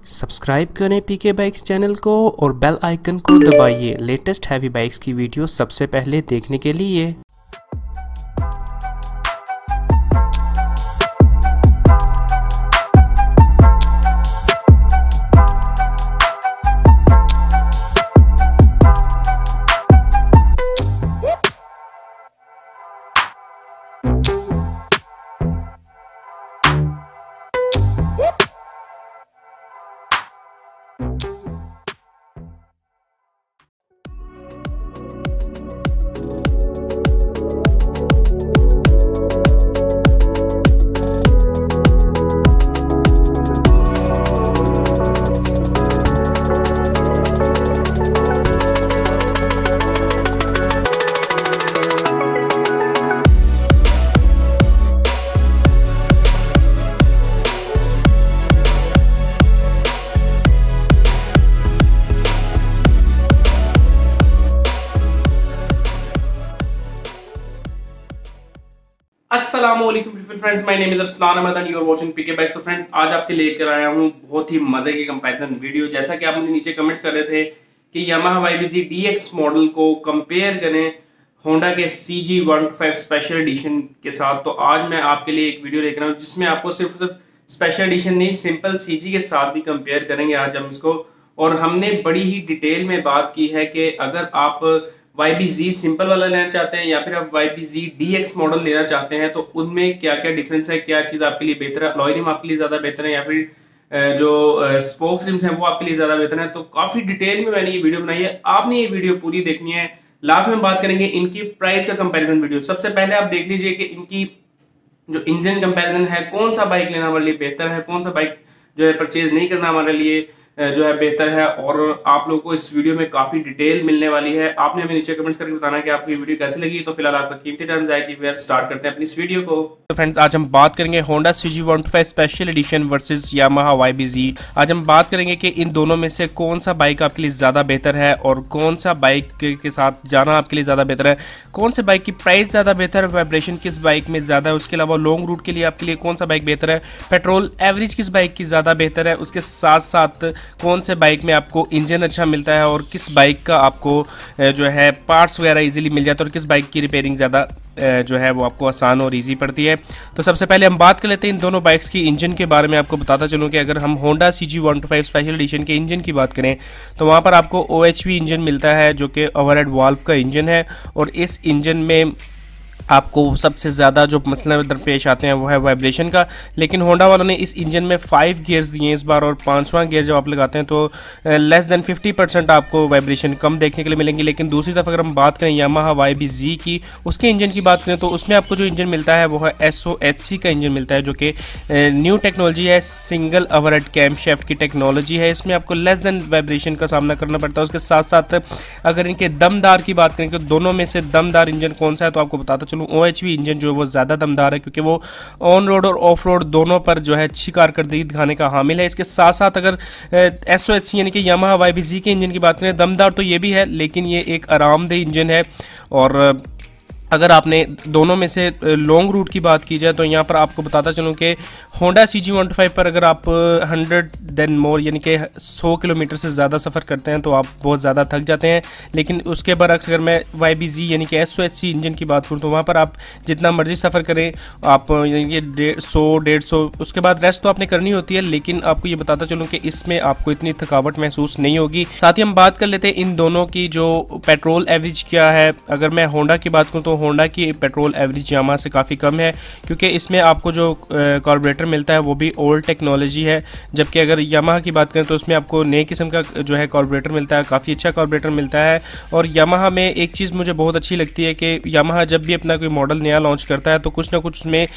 Subscribe करें पीके bikes channel को और बेल आइकन को दबाइए लेटेस्ट हैवी बाइक्स की वीडियो सबसे पहले देखने के लिए। अस्सलामुअलैकुम friends, my name is Arsalan Ahmed and you are watching PK bikes. तो फ्रेंड्स, आज आपके लेकर आया हूँ बहुत ही मजे की कंपैरिजन वीडियो। जैसा कि आप मुझे नीचे कमेंट्स कर रहे थे कि यामाहा YBZ DX मॉडल को कंपेयर करें होंडा के CG125 स्पेशल एडिशन के साथ, तो आज मैं आपके लिए एक वीडियो लेकर आया हूँ जिसमें आपको सिर्फ स्पेशल एडिशन नहीं, सिंपल CG के साथ भी कंपेयर करेंगे आज हम इसको। और हमने बड़ी ही डिटेल में बात की है कि अगर आप YBZ सिंपल वाला लेना चाहते हैं या फिर आप YBZ DX मॉडल लेना चाहते हैं तो उनमें क्या क्या डिफरेंस है, क्या चीज़ आपके लिए बेहतर है, अलॉय रिम आपके लिए ज़्यादा बेहतर है या फिर जो स्पोक्स रिम्स हैं वो आपके लिए ज़्यादा बेहतर है। तो काफ़ी डिटेल में मैंने ये वीडियो बनाई है, आपने ये वीडियो पूरी देखनी है। लास्ट में बात करेंगे इनकी प्राइस का कंपेरिजन वीडियो। सबसे पहले आप देख लीजिए कि इनकी जो इंजन कंपेरिजन है, कौन सा बाइक लेना हमारे लिए बेहतर है, कौन सा बाइक जो है परचेज नहीं करना हमारे लिए जो है बेहतर है। और आप लोगों को इस वीडियो में काफी डिटेल मिलने वाली है। आपने हमें नीचे कमेंट्स करके बताना है कि आपको ये वीडियो कैसी लगी। तो फिलहाल आपका कीमती टाइम जाए कि फिर स्टार्ट करते हैं अपनी इस वीडियो को। तो फ्रेंड्स, आज हम बात करेंगे Honda CG125 special edition versus Yamaha YBZ। आज हम बात करेंगे कि इन दोनों में से कौन सा बाइक आपके लिए ज़्यादा बेहतर है और कौन सा बाइक के साथ जाना आपके लिए ज़्यादा बेहतर है, कौन से बाइक की प्राइस ज़्यादा बेहतर है, वाइब्रेशन किस बाइक में ज़्यादा है, उसके अलावा लॉन्ग रूट के लिए आपके लिए कौन सा बाइक बेहतर है, पेट्रोल एवरेज किस बाइक की ज़्यादा बेहतर है, उसके साथ साथ कौन से बाइक में आपको इंजन अच्छा मिलता है और किस बाइक का आपको जो है पार्ट्स वगैरह इजीली मिल जाता है और किस बाइक की रिपेयरिंग ज़्यादा जो है वो आपको आसान और इजी पड़ती है। तो सबसे पहले हम बात कर लेते हैं इन दोनों बाइक्स की इंजन के बारे में। आपको बताता चलूँ कि अगर हम होंडा CG125 स्पेशल एडिशन के इंजन की बात करें तो वहाँ पर आपको OHV इंजन मिलता है जो कि ओवरहेड वाल्व का इंजन है। और इस इंजन में आपको सबसे ज़्यादा जो मसला दरपेश आते हैं वो है वाइब्रेशन का। लेकिन होंडा वालों ने इस इंजन में 5 गियर्स दिए हैं इस बार, और 5वां गियर जब आप लगाते हैं तो लेस देन 50% आपको वाइब्रेशन कम देखने के लिए मिलेंगे। लेकिन दूसरी तरफ अगर हम बात करें यामाहा YBZ की, उसके इंजन की बात करें तो उसमें आपको जो इंजन मिलता है वो है SOHC का इंजन मिलता है जो कि न्यू टेक्नोलॉजी है, सिंगल ओवरहेड कैम शाफ्ट की टेक्नोलॉजी है। इसमें आपको लेस देन वाइब्रेशन का सामना करना पड़ता है। उसके साथ साथ अगर इनके दमदार की बात करें तो दोनों में से दमदार इंजन कौन सा है तो आपको बताता OHV इंजन जो है वो ज़्यादा दमदार है क्योंकि वो ऑन रोड और ऑफ रोड दोनों पर जो है अच्छी कारकर्दगी दिखाने का हामिल है। इसके साथ साथ अगर SOHC यानी कि यामाहा YBZ के इंजन की बात करें, दमदार तो ये भी है लेकिन ये एक आरामदेह इंजन है। और अगर आपने दोनों में से लॉन्ग रूट की बात की जाए तो यहाँ पर आपको बताता चलूँ कि होंडा CG125 पर अगर आप 100 देन मोर यानी कि 100 किलोमीटर से ज़्यादा सफ़र करते हैं तो आप बहुत ज़्यादा थक जाते हैं। लेकिन उसके बरक्स अगर मैं YBZ यानी कि SOHC इंजन की बात करूँ तो वहाँ पर आप जितना मर्जी सफ़र करें आप यानी कि 100-150 उसके बाद रेस्ट तो आपने करनी होती है। लेकिन आपको ये बताता चलूँ कि इसमें आपको इतनी थकावट महसूस नहीं होगी। साथ ही हम बात कर लेते हैं इन दोनों की जो पेट्रोल एवरेज क्या है। अगर मैं होंडा की बात करूँ तो होंडा की पेट्रोल एवरेज यामाहा से काफ़ी कम है क्योंकि इसमें आपको जो कार्बोरेटर मिलता है वो भी ओल्ड टेक्नोलॉजी है। जबकि अगर यामाहा की बात करें तो उसमें आपको नए किस्म का जो है कार्बोरेटर मिलता है, काफ़ी अच्छा कार्बोरेटर मिलता है। और यामाहा में एक चीज़ मुझे बहुत अच्छी लगती है कि यामाहा जब भी अपना कोई मॉडल नया लॉन्च करता है तो कुछ ना कुछ उसमें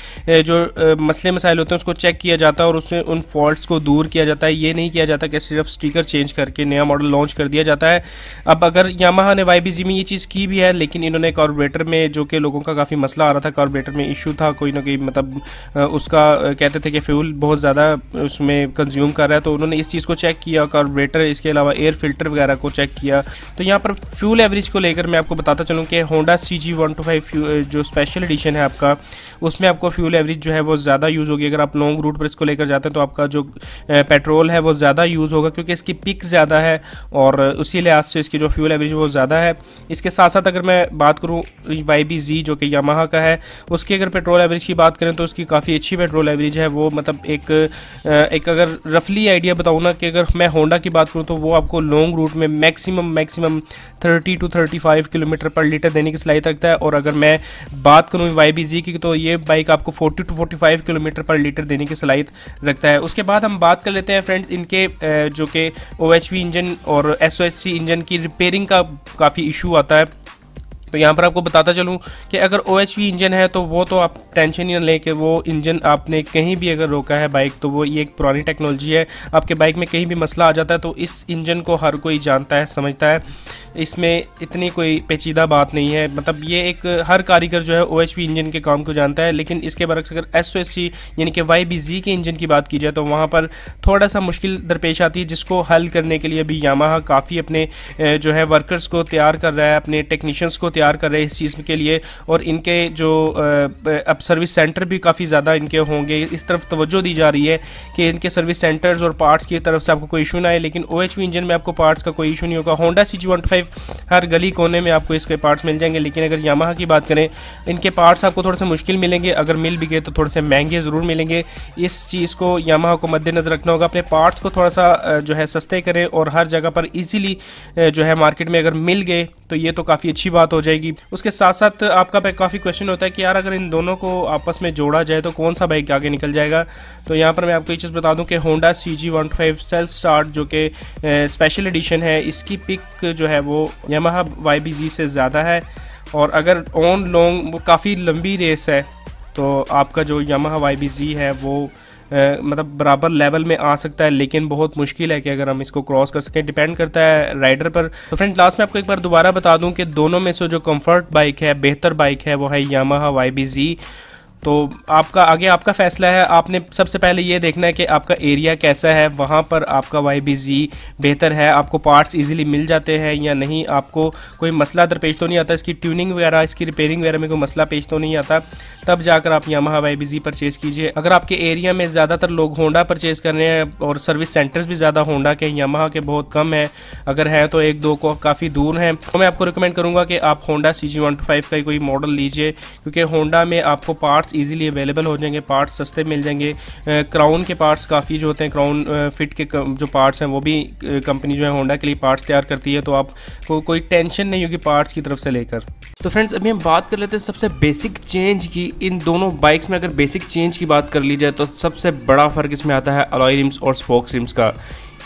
जो मसले मसाइल होते हैं उसको चेक किया जाता है और उसमें उन फॉल्ट्स को दूर किया जाता है। ये नहीं किया जाता कि सिर्फ स्टिकर चेंज करके नया मॉडल लॉन्च कर दिया जाता है। अब अगर यामाहा ने YBZ में ये चीज़ की भी है लेकिन इन्होंने कार्बोरेटर में जो कि लोगों का काफ़ी मसला आ रहा था, कार्बोरेटर में इशू था कोई ना कोई, मतलब उसका कहते थे कि फ्यूल बहुत ज़्यादा उसमें कंज्यूम कर रहा है, तो उन्होंने इस चीज़ को चेक किया कार्बोरेटर, इसके अलावा एयर फिल्टर वगैरह को चेक किया। तो यहाँ पर फ्यूल एवरेज को लेकर मैं आपको बताता चलूँ कि होंडा CG125 जो स्पेशल एडिशन है आपका उसमें आपको फ्यूल एवरेज जो है वो ज़्यादा यूज़ होगी। अगर आप लॉन्ग रूट पर इसको लेकर जाते हैं तो आपका जो पेट्रोल है वो ज़्यादा यूज़ होगा, क्योंकि इसकी पिक ज़्यादा है और उसी लिहाज से इसकी जो फ्यूल एवरेज वो ज़्यादा है। इसके साथ साथ अगर मैं बात करूँ YBZ जो कि यामाहा का है, उसकी अगर पेट्रोल एवरेज की बात करें तो उसकी काफ़ी अच्छी पेट्रोल एवरेज है। वो मतलब एक अगर रफली आइडिया बताऊँ ना, कि अगर मैं होंडा की बात करूँ तो वो आपको लॉन्ग रूट में मैक्सिमम 30 to 35 किलोमीटर पर लीटर देने की सलाहियत रखता है। और अगर मैं बात करूँ YBZ की तो ये बाइक आपको 40 to 45 किलोमीटर पर लीटर देने की सलाहियत रखता है। उसके बाद हम बात कर लेते हैं फ्रेंड्स इनके जो कि OHV इंजन और SOHC इंजन की रिपेयरिंग का काफ़ी इशू आता है। तो यहाँ पर आपको बताता चलूँ कि अगर OHV इंजन है तो वो तो आप टेंशन ही ना लें कि वो इंजन आपने कहीं भी अगर रोका है बाइक, तो वो ये एक पुरानी टेक्नोलॉजी है। आपके बाइक में कहीं भी मसला आ जाता है तो इस इंजन को हर कोई जानता है, समझता है, इसमें इतनी कोई पेचीदा बात नहीं है। मतलब ये एक हर कारीगर जो है OHV इंजन के काम को जानता है। लेकिन इसके बरक्स अगर SOHC यानी कि YBZ के इंजन की बात की जाए तो वहाँ पर थोड़ा सा मुश्किल दरपेश आती है, जिसको हल करने के लिए भी यामाहा काफ़ी अपने जो है वर्कर्स को तैयार कर रहा है, अपने टेक्नीशियंस को तैयार कर रहे हैं इस चीज़ के लिए। और इनके जो अब सर्विस सेंटर भी काफ़ी ज़्यादा इनके होंगे, इस तरफ तवज्जो दी जा रही है कि इनके सर्विस सेंटर्स और पार्ट्स की तरफ से आपको कोई इशू ना आए। लेकिन OHV इंजन में आपको पार्ट्स का कोई इशू नहीं होगा। होंडा CG125 हर गली कोने में आपको इसके पार्ट्स मिल जाएंगे। लेकिन अगर यामाहा की बात करें, इनके पार्ट्स आपको थोड़े से मुश्किल मिलेंगे, अगर मिल भी गए तो थोड़े से महंगे ज़रूर मिलेंगे। इस चीज़ को यामाहा को मद्देनज़र रखना होगा। अपने पार्ट्स को थोड़ा सा जो है सस्ते करें और हर जगह पर ईजीली जो है मार्केट में अगर मिल गए तो ये तो काफ़ी अच्छी बात हो जाएगी। उसके साथ साथ आपका काफ़ी क्वेश्चन होता है कि यार अगर इन दोनों को आपस में जोड़ा जाए तो कौन सा बाइक आगे निकल जाएगा। तो यहाँ पर मैं आपको ये चीज़ बता दूं कि होंडा CG125 सेल्फ स्टार्ट जो कि स्पेशल एडिशन है, इसकी पिक जो है वो यामाहा YBZ से ज़्यादा है। और अगर ऑन लॉन्ग वो काफ़ी लंबी रेस है तो आपका जो यामाहा YBZ है वो मतलब बराबर लेवल में आ सकता है। लेकिन बहुत मुश्किल है कि अगर हम इसको क्रॉस कर सकें, डिपेंड करता है राइडर पर। तो फ्रेंड लास्ट में आपको एक बार दोबारा बता दूं कि दोनों में से जो कंफर्ट बाइक है, बेहतर बाइक है, वो है यामाहा YBZ। तो आपका आगे आपका फ़ैसला है। आपने सबसे पहले ये देखना है कि आपका एरिया कैसा है, वहाँ पर आपका YBZ बेहतर है, आपको पार्ट्स इजीली मिल जाते हैं या नहीं, आपको कोई मसला दरपेश तो नहीं आता, इसकी ट्यूनिंग वगैरह, इसकी रिपेयरिंग वगैरह में कोई मसला पेश तो नहीं आता, तब जाकर आप यामाहा YBZ परचेज़ कीजिए। अगर आपके एरिया में ज़्यादातर लोग होंडा परचेज़ कर रहे हैं और सर्विस सेंटर्स भी ज़्यादा होंडा के, यामाहा के बहुत कम है, अगर हैं तो एक दो को काफ़ी दूर हैं, तो मैं आपको रिकमेंड करूँगा कि आप होंडा CG125 का कोई मॉडल लीजिए, क्योंकि होंडा में आपको पार्ट्स इजीली अवेलेबल हो जाएंगे, पार्ट्स सस्ते मिल जाएंगे। क्राउन के पार्ट्स काफ़ी जो होते हैं, क्राउन फिट के जो पार्ट्स हैं वो भी कंपनी जो है होंडा के लिए पार्ट्स तैयार करती है, तो आपको कोई टेंशन नहीं होगी पार्ट्स की तरफ से लेकर। तो फ्रेंड्स अभी हम बात कर लेते हैं सबसे बेसिक चेंज की। इन दोनों बाइक्स में अगर बेसिक चेंज की बात कर ली जाए तो सबसे बड़ा फ़र्क इसमें आता है अलॉय रिम्स और स्पोक रिम्स का।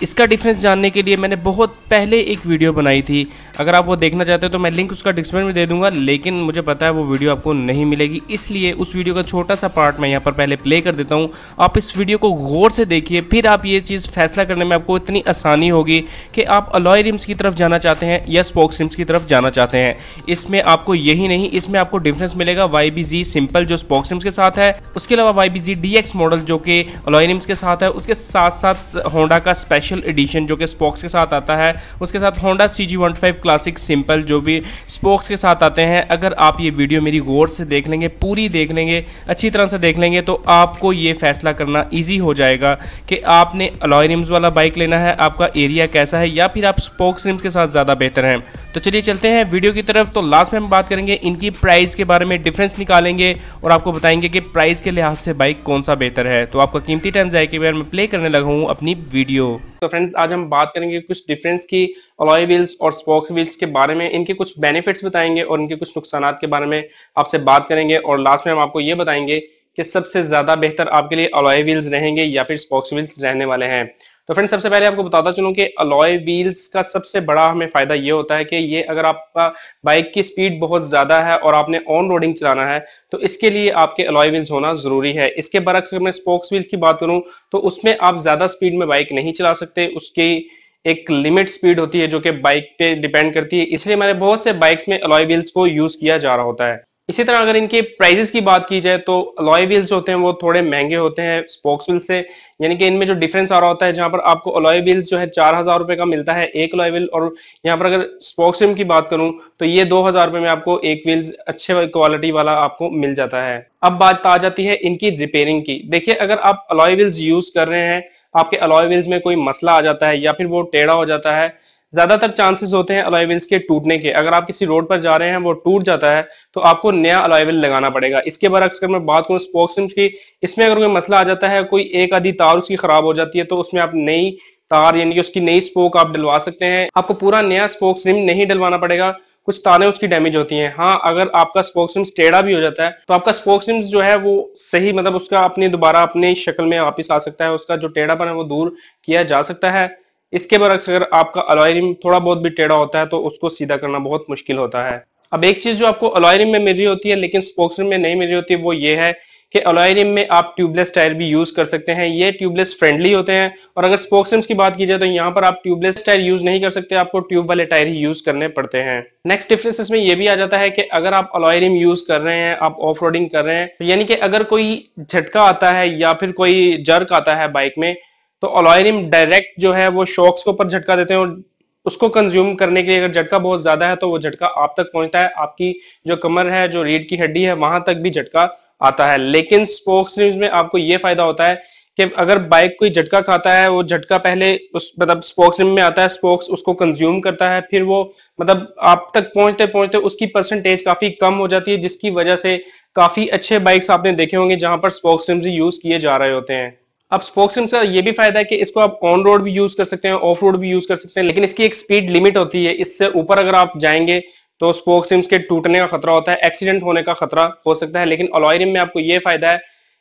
इसका डिफरेंस जानने के लिए मैंने बहुत पहले एक वीडियो बनाई थी, अगर आप वो देखना चाहते हो तो मैं लिंक उसका डिस्क्रिप्शन में दे दूंगा, लेकिन मुझे पता है वो वीडियो आपको नहीं मिलेगी, इसलिए उस वीडियो का छोटा सा पार्ट मैं यहाँ पर पहले प्ले कर देता हूँ। आप इस वीडियो को गौर से देखिए, फिर आप ये चीज़ फैसला करने में आपको इतनी आसानी होगी कि आप अलॉय रिम्स की तरफ जाना चाहते हैं या स्पोक्स रिम्स की तरफ जाना चाहते हैं। इसमें आपको यही नहीं, इसमें आपको डिफरेंस मिलेगा YBZ सिंपल जो स्पोक्स रिम्स के साथ है, उसके अलावा YBZ DX मॉडल जो कि अलॉय रिम्स के साथ है, उसके साथ साथ होंडा का स्पेशल एडिशन जो कि स्पोक्स के साथ आता है, उसके साथ होंडा CG125 क्लासिक सिंपल जो भी स्पोक्स के साथ आते हैं। अगर आप ये वीडियो मेरी गौर से देख लेंगे, पूरी देख लेंगे, अच्छी तरह से देख लेंगे, तो आपको ये फैसला करना इजी हो जाएगा कि आपने अलॉय रिम्स वाला बाइक लेना है, आपका एरिया कैसा है, या फिर आप स्पोक्स रिम्स के साथ ज़्यादा बेहतर हैं। तो चलिए चलते हैं वीडियो की तरफ। तो लास्ट में हम बात करेंगे इनकी प्राइस के बारे में, डिफरेंस निकालेंगे और आपको बताएंगे कि प्राइस के लिहाज से बाइक कौन सा बेहतर है। तो आपका कीमती टाइम जाए कि मैं प्ले करने लगा हूँ अपनी वीडियो। तो फ्रेंड्स आज हम बात करेंगे कुछ डिफरेंस की अलॉय व्हील्स और स्पोक व्हील्स के बारे में, इनके कुछ बेनिफिट्स बताएंगे और इनके कुछ नुकसानात के बारे में आपसे बात करेंगे, और लास्ट में हम आपको ये बताएंगे कि सबसे ज़्यादा बेहतर आपके लिए अलॉय व्हील्स रहेंगे या फिर स्पोक्स व्हील्स रहने वाले हैं। तो फ्रेंड्स सबसे पहले आपको बताता चलूं कि अलॉय व्हील्स का सबसे बड़ा हमें फायदा ये होता है कि ये अगर आपका बाइक की स्पीड बहुत ज़्यादा है और आपने ऑन रोडिंग चलाना है तो इसके लिए आपके अलॉय व्हील्स होना ज़रूरी है। इसके बरक्स अगर मैं स्पोक्स व्हील्स की बात करूं तो उसमें आप ज़्यादा स्पीड में बाइक नहीं चला सकते, उसकी एक लिमिट स्पीड होती है जो कि बाइक पे डिपेंड करती है, इसलिए हमारे बहुत से बाइक्स में अलॉय व्हील्स को यूज़ किया जा रहा होता है। इसी तरह अगर इनके प्राइजेस की बात की जाए तो अलॉय व्हील्स होते हैं वो थोड़े महंगे होते हैं स्पोक्स व्हील से, यानी कि इनमें जो डिफरेंस आ रहा होता है, जहां पर आपको अलॉय व्हील्स जो है 4,000 रुपए का मिलता है एक अलॉय व्हील, और यहाँ पर अगर स्पोक्स रिम की बात करूं तो ये 2,000 रुपए में आपको एक व्हील्स अच्छे क्वालिटी वाला आपको मिल जाता है। अब बात आ जाती है इनकी रिपेयरिंग की। देखिए, अगर आप अलॉय व्हील्स यूज कर रहे हैं, आपके अलॉय व्हील्स में कोई मसला आ जाता है या फिर वो टेढ़ा हो जाता है, ज्यादातर चांसेस होते हैं अलॉय व्हील्स के टूटने के। अगर आप किसी रोड पर जा रहे हैं वो टूट जाता है तो आपको नया अलॉय व्हील लगाना पड़ेगा। इसके बरक्स अगर मैं बात करूं स्पोक्स रिम्स की, इसमें अगर कोई मसला आ जाता है, कोई एक आधी तार उसकी खराब हो जाती है, तो उसमें आप नई तार यानी कि उसकी नई स्पोक आप डलवा सकते हैं। आपको पूरा नया स्पोक्स रिम नहीं डलवाना पड़ेगा, कुछ तारें उसकी डैमेज होती हैं। हाँ, अगर आपका स्पोक्स रिम्स टेढ़ा भी हो जाता है तो आपका स्पोक्स रिम्स जो है वो सही, मतलब उसका अपनी दोबारा अपनी शक्ल में वापिस आ सकता है, उसका जो टेढ़ापन है वो दूर किया जा सकता है। इसके बरक्स अगर आपका अलॉय रिम थोड़ा बहुत भी टेढ़ा होता है तो उसको सीधा करना बहुत मुश्किल होता है। अब एक चीज जो आपको अलॉय रिम में मिल रही होती है लेकिन स्पोक्स रिम में नहीं मिल रही होती है, वो ये है कि अलॉय रिम में आप ट्यूबलेस टायर भी यूज कर सकते हैं। ये ट्यूबलेस फ्रेंडली होते हैं, और अगर स्पोक्स रिम्स की बात की जाए तो यहाँ पर आप ट्यूबलेस टायर यूज नहीं कर सकते, आपको ट्यूब वाले टायर ही यूज करने पड़ते हैं। नेक्स्ट डिफरेंस इसमें यह भी आ जाता है कि अगर आप अलॉय रिम यूज कर रहे हैं, आप ऑफ रोडिंग कर रहे हैं, तो यानी कि अगर कोई झटका आता है या फिर कोई जर्क आता है बाइक में, तो अलॉय रिम डायरेक्ट जो है वो शॉक्स के ऊपर झटका देते हैं, और उसको कंज्यूम करने के लिए अगर झटका बहुत ज्यादा है तो वो झटका आप तक पहुंचता है, आपकी जो कमर है, जो रीढ़ की हड्डी है, वहां तक भी झटका आता है। लेकिन स्पोक्स रिम्स में आपको ये फायदा होता है कि अगर बाइक कोई झटका खाता है, वो झटका पहले उस मतलब स्पोक्स रिम में आता है, स्पोक्स उसको कंज्यूम करता है, फिर वो मतलब आप तक पहुंचते पहुंचते उसकी परसेंटेज काफी कम हो जाती है, जिसकी वजह से काफी अच्छे बाइक्स आपने देखे होंगे जहां पर स्पोक्स रिम्स यूज किए जा रहे होते हैं। अब स्पोक्स रिम्स का ये भी फायदा है कि इसको आप ऑन रोड भी यूज कर सकते हैं, ऑफ रोड भी यूज कर सकते हैं, लेकिन इसकी एक स्पीड लिमिट होती है। इससे ऊपर अगर आप जाएंगे तो स्पोक्स रिम्स के टूटने का खतरा होता है, एक्सीडेंट होने का खतरा हो सकता है। लेकिन अलॉय रिम में आपको ये फायदा है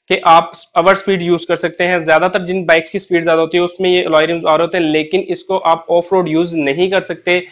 कि आप अवर स्पीड यूज कर सकते हैं। ज्यादातर जिन बाइक्स की स्पीड ज्यादा होती है उसमें ये अलॉय रिम्स आ रहे होते हैं, लेकिन इसको आप ऑफ रोड यूज नहीं कर सकते।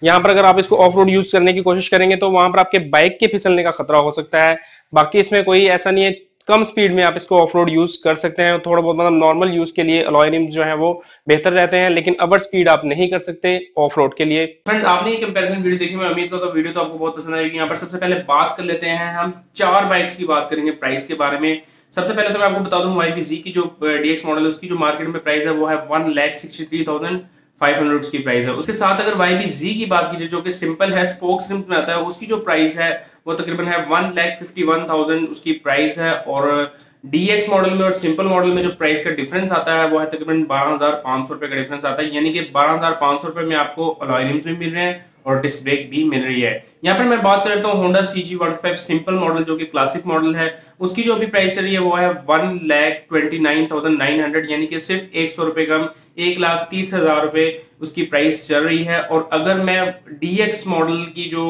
यहाँ पर अगर आप इसको ऑफ रोड यूज करने की कोशिश करेंगे तो वहां पर आपके बाइक के फिसलने का खतरा हो सकता है। बाकी इसमें कोई ऐसा नहीं है, कम स्पीड में आप इसको ऑफ रोड यूज कर सकते हैं। थोड़ा बहुत मतलब नॉर्मल यूज के लिए अलॉय रिम्स जो है वो बेहतर रहते हैं, लेकिन अवर स्पीड आप नहीं कर सकते ऑफ रोड के लिए। फ्रेंड्स, आपने ये कंपैरिजन वीडियो देखी, मैं उम्मीद करता हूं वीडियो तो आपको बहुत पसंद आएगी। यहाँ पर सबसे पहले बात कर लेते हैं, हम 4 बाइक्स की बात करेंगे प्राइस के बारे में। सबसे पहले तो मैं आपको बता दूं YBZ की जो DX मॉडल है उसकी जो मार्केट में प्राइस है वो है 1,63,500 की प्राइस है। उसके साथ अगर YBZ की बात कीजिए जो कि सिंपल है, स्पोक्स रिम्स में आता है, उसकी जो प्राइस है वो तकरीबन है 1,51,000 उसकी प्राइस है। और DX मॉडल में और सिंपल मॉडल में जो प्राइस का डिफरेंस आता है वो है तकरीबन 12,500 रुपए का डिफरेंस आता है, यानी कि 12,500 रुपए में आपको अलॉय रिम्स भी मिल रहे हैं और डिस्क ब्रेक भी मिल रही है। यहाँ पर मैं बात कर लेता हूँ Honda CG125 सिंपल मॉडल जो कि क्लासिक मॉडल है, उसकी जो अभी प्राइस चल रही है वो है 1,29,900, यानी कि सिर्फ 100 रुपए कम 1,30,000 रुपए उसकी प्राइस चल रही है। और अगर मैं DX मॉडल की जो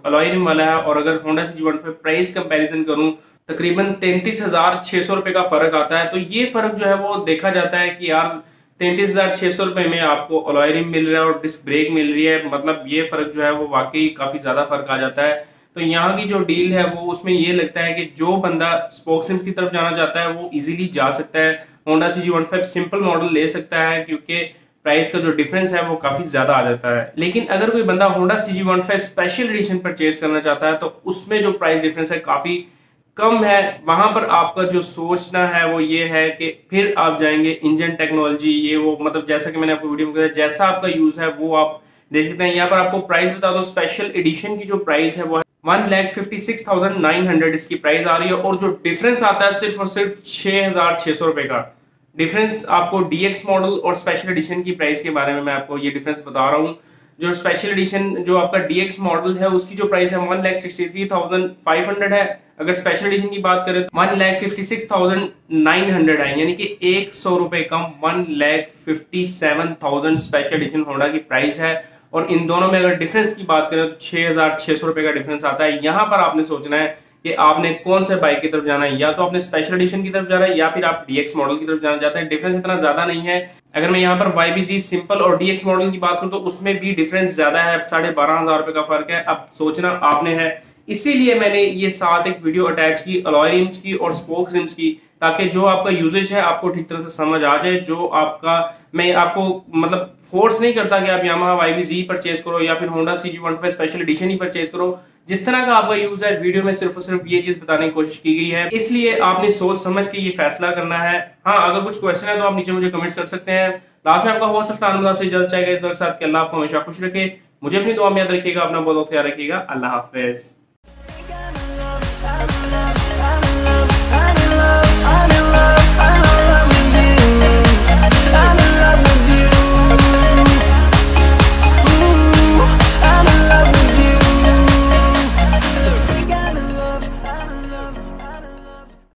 अलॉय रिम वाला है और अगर Honda CG125 प्राइस कंपैरिजन करूं, तकरीबन 33,600 रुपए का फर्क आता है। तो ये फर्क जो है वो देखा जाता है कि यार 33,600 रुपए में आपको अलॉय रिम मिल रहा है और डिस्क ब्रेक मिल रही है, मतलब ये फर्क जो है वो वाकई काफी ज्यादा फर्क आ जाता है। तो यहाँ की जो डील है वो उसमें ये लगता है कि जो बंदा स्पोक्स रिम्स की तरफ जाना चाहता है वो इजीली जा सकता है, Honda CG125 सिंपल मॉडल ले सकता है, क्योंकि प्राइस का जो डिफरेंस है वो काफी ज्यादा आ जाता है। लेकिन अगर कोई बंदा Honda CG125 special edition purchase करना चाहता है तो उसमें जो प्राइस डिफरेंस है काफी कम है। वहां पर आपका जो सोचना है वो ये है कि फिर आप जाएंगे इंजन टेक्नोलॉजी ये वो, मतलब जैसा कि मैंने आपको वीडियो में बताया, जैसा आपका यूज है वो आप देख सकते हैं। यहाँ पर आपको प्राइस बता दो, स्पेशल एडिशन की जो प्राइस है वो है 1,56,900 इसकी प्राइस आ रही है, और जो डिफरेंस आता है सिर्फ और सिर्फ 6,600 रुपए का डिफरेंस आपको DX मॉडल और स्पेशल एडिशन की प्राइस के बारे में मैं आपको ये डिफरेंस बता रहा हूँ। जो स्पेशल एडिशन जो आपका DX मॉडल है उसकी जो प्राइस है 1,63,500 है, अगर स्पेशल एडिशन की बात करें तो 1,56,900 है, यानी कि 100 रुपए कम 1,57,000 स्पेशल एडिशन होंडा की प्राइस है। और इन दोनों में अगर डिफरेंस की बात करें तो 6,600 रुपए का डिफरेंस आता है। यहाँ पर आपने सोचना है कि आपने कौन से बाइक की तरफ जाना है, या तो आपने स्पेशल एडिशन की तरफ जाना है या फिर आप DX मॉडल की तरफ जाना चाहते हैं। डिफरेंस इतना ज्यादा नहीं है। अगर मैं यहाँ पर YBZ सिंपल और DX मॉडल की बात करूं तो उसमें भी डिफरेंस ज्यादा है, 12,500 रुपए का फर्क है। अब सोचना आपने है, इसीलिए मैंने ये साथ एक वीडियो अटैच की अलॉय रिम्स की और स्पोक्स रिम्स की, ताकि जो आपका यूजेज है आपको ठीक तरह से समझ आ जाए। जो आपका, मैं आपको मतलब फोर्स नहीं करता कि आप यामाहा YBZ परचेज करो या फिर होंडा CG125 स्पेशल एडिशन ही परचेज करो। जिस तरह का आपका यूज है, वीडियो में सिर्फ और सिर्फ ये चीज बताने की कोशिश की गई है, इसलिए आपने सोच समझ के ये फैसला करना है। हाँ, अगर कुछ क्वेश्चन है तो आप नीचे मुझे कमेंट्स कर सकते हैं। लास्ट में आपका होस्ट अफनान आपसे इजाजत चाहेगा इस वक्त साथ कि अल्लाह आपको हमेशा खुश रखे। मुझे अपनी दुआ में याद रखिएगा, अपना बहुत ख्याल रखिएगा। अल्लाह हाफिज।